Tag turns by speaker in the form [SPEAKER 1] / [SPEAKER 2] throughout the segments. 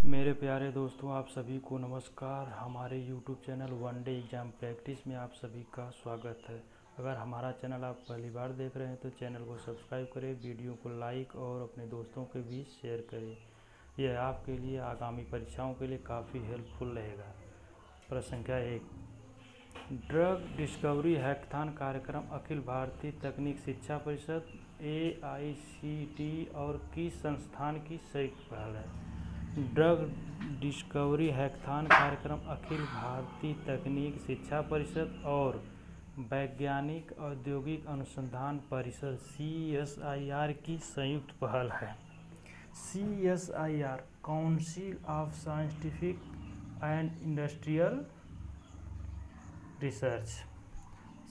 [SPEAKER 1] मेरे प्यारे दोस्तों, आप सभी को नमस्कार। हमारे YouTube channel one day exam practice में आप सभी का स्वागत है। अगर हमारा चैनल आप पहली बार देख रहे हैं तो चैनल को सब्सक्राइब करें, वीडियो को लाइक और अपने दोस्तों के बीच शेयर करें। यह आपके लिए आगामी परीक्षाओं के लिए काफ़ी हेल्पफुल रहेगा। प्रश्न संख्या 1, ड्रग डिस्कवरी हैकाथॉन कार्यक्रम अखिल भारतीय तकनीक शिक्षा परिषद AICTE और किस संस्थान की संयुक्त पहल है? ड्रग डिस्कवरी हैकाथॉन कार्यक्रम अखिल भारतीय तकनीक शिक्षा परिषद और वैज्ञानिक औद्योगिक अनुसंधान परिषद CSIR की संयुक्त पहल है। CSIR council of scientific and industrial research.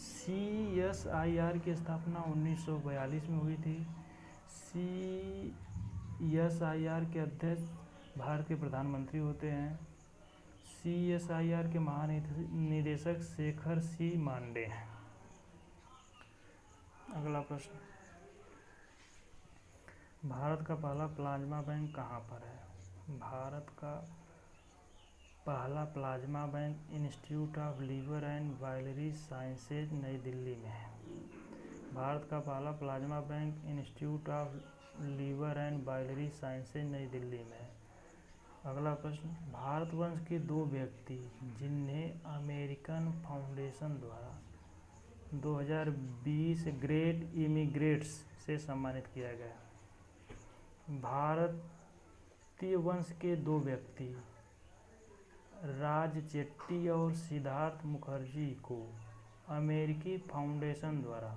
[SPEAKER 1] CSIR की स्थापना 1942 में हुई थी। CSIR के अध्यक्ष भारत के प्रधानमंत्री होते हैं। CSIR के महानिदेशक शेखर C मांडे हैं। अगला प्रश्न, भारत का पहला प्लाज्मा बैंक कहाँ पर है? भारत का पहला plasma bank institute of liver and biliary sciences नई दिल्ली में है। भारत का पहला plasma bank institute of liver and biliary sciences नई दिल्ली में है। अगला प्रश्न, भारतवंश के 2 व्यक्ति जिन्हें अमेरिकन फाउंडेशन द्वारा 2020 ग्रेट इमिग्रेट्स से सम्मानित किया गया। भारतीय वंश के 2 व्यक्ति राज चेट्टी और सिद्धार्थ मुखर्जी को अमेरिकी फाउंडेशन द्वारा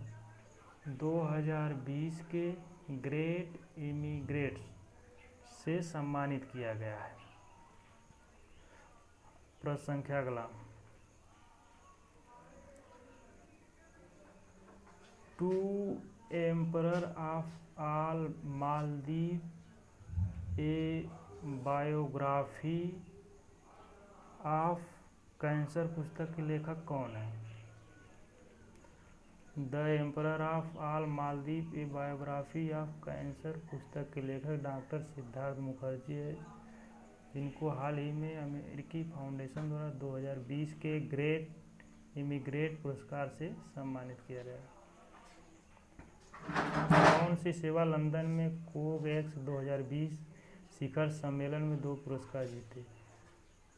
[SPEAKER 1] 2020 के ग्रेट इमिग्रेट्स से सम्मानित किया गया है। प्रश्न संख्या अगला, to emperor of all maladies a biography of cancer पुस्तक के लेखक कौन है? The emperor of all maladies a biography of cancer पुस्तक के लेखक डॉक्टर सिद्धार्थ मुखर्जी है, जिनको हाल ही में अमेरिकी फाउंडेशन द्वारा 2020 के ग्रेट इमिग्रेट पुरस्कार से सम्मानित किया गया। कौन सी सेवा लंदन में कोवैक्स 2020 शिखर सम्मेलन में 2 पुरस्कार जीते?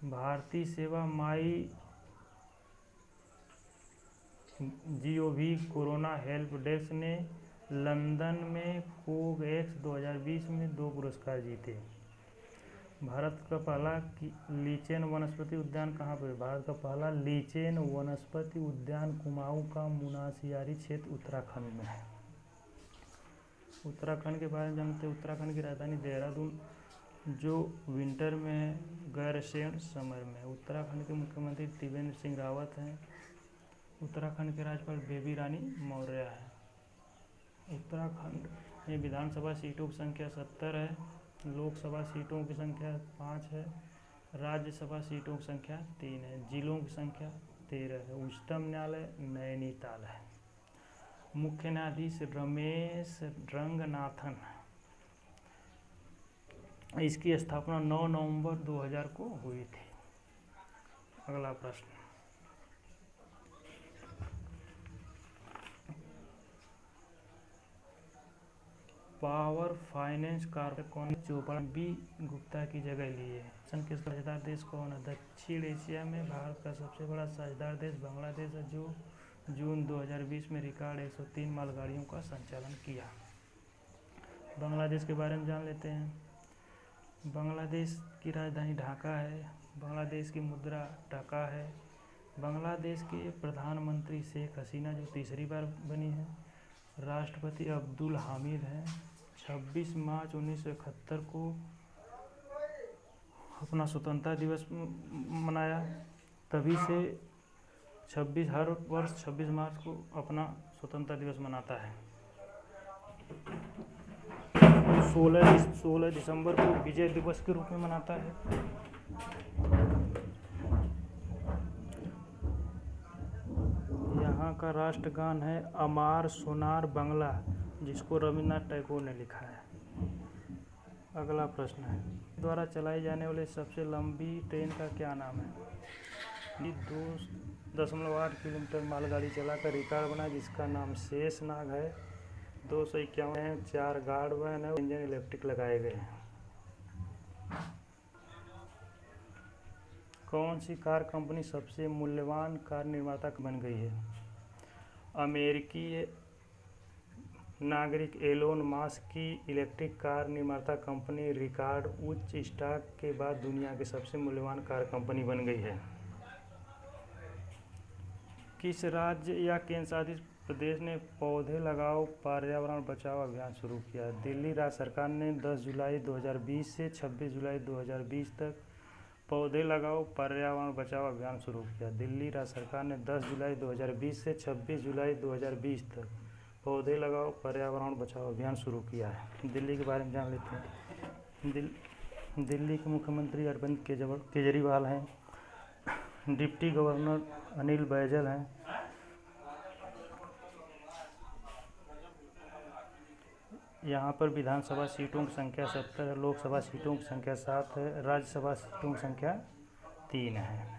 [SPEAKER 1] भारतीय सेवा माई GOV कोरोना हेल्प डेस्क ने लंदन में कोवैक्स 2020 में 2 पुरस्कार जीते। भारत का पहला लीचेन वनस्पति उद्यान कहाँ पर है? भारत का पहला लीचेन वनस्पति उद्यान कुमाऊं का मुनासियारी क्षेत्र उत्तराखंड में है। उत्तराखंड के बारे में जानते हैं। उत्तराखंड की राजधानी देहरादून जो विंटर में है, गैरसैंण समर में। उत्तराखंड के मुख्यमंत्री त्रिवेंद्र सिंह रावत हैं। उत्तराखंड के राज्यपाल बेबी रानी मौर्य है। उत्तराखंड में विधानसभा सीटों की संख्या 70 है, लोकसभा सीटों की संख्या 5 है, राज्यसभा सीटों की संख्या 3 है, जिलों की संख्या 13 है। उच्चतम न्यायालय नैनीताल है। मुख्य न्यायाधीश रमेश रंगनाथन। इसकी स्थापना 9 नवंबर 2000 को हुई थी। अगला प्रश्न, power finance corporation Chopra B Gupta की जगह ली है। के साझेदार देश कौन है? दक्षिण एशिया में भारत का सबसे बड़ा साझेदार देश बांग्लादेश है, जो जून 2020 में रिकॉर्ड 103 मालगाड़ियों का संचालन किया। बांग्लादेश के बारे में जान लेते हैं। बांग्लादेश की राजधानी ढाका है। बांग्लादेश की मुद्रा टका है। बांग्लादेश के प्रधानमंत्री शेख हसीना जो 3री बार बनी है। राष्ट्रपति अब्दुल हामिद हैं। 26 मार्च 1971 को अपना स्वतंत्रता दिवस मनाया। तभी से हर वर्ष 26 मार्च को अपना स्वतंत्रता दिवस मनाता है। 16 दिसंबर को विजय दिवस के रूप में मनाता है। यहाँ का राष्ट्रगान है अमार सोनार बांग्ला, जिसको रविन्द्रनाथ टैगोर ने लिखा है। अगला प्रश्न है, द्वारा चलाई जाने वाली सबसे लंबी ट्रेन का क्या नाम है? 2.8 किलोमीटर मालगाड़ी चलाकर रिकॉर्ड बना जिसका नाम शेषनाग है। 251 है, 4 गार्ड वैन है, इंजन इलेक्ट्रिक लगाए गए हैं। कौन सी कार कंपनी सबसे मूल्यवान कार निर्माता बन गई है? अमेरिकी नागरिक एलोन मस्क की इलेक्ट्रिक कार निर्माता कंपनी रिकॉर्ड उच्च स्टॉक के बाद दुनिया की सबसे मूल्यवान कार कंपनी बन गई है। किस राज्य या केंद्र शासित प्रदेश ने पौधे लगाओ पर्यावरण बचाओ अभियान शुरू किया? दिल्ली राज्य सरकार ने 10 जुलाई 2020 से 26 जुलाई 2020 तक पौधे लगाओ पर्यावरण बचाओ अभियान शुरू किया। दिल्ली राज्य सरकार ने 10 जुलाई 2020 से 26 जुलाई 2020 तक पौधे लगाओ पर्यावरण बचाओ अभियान शुरू किया है। दिल्ली के बारे में जान लेते हैं। दिल्ली के मुख्यमंत्री अरविंद केजरीवाल हैं। डिप्टी गवर्नर अनिल बैजल हैं। यहाँ पर विधानसभा सीटों की संख्या 70 है, लोकसभा सीटों की संख्या 7 है, राज्यसभा सीटों की संख्या 3 है।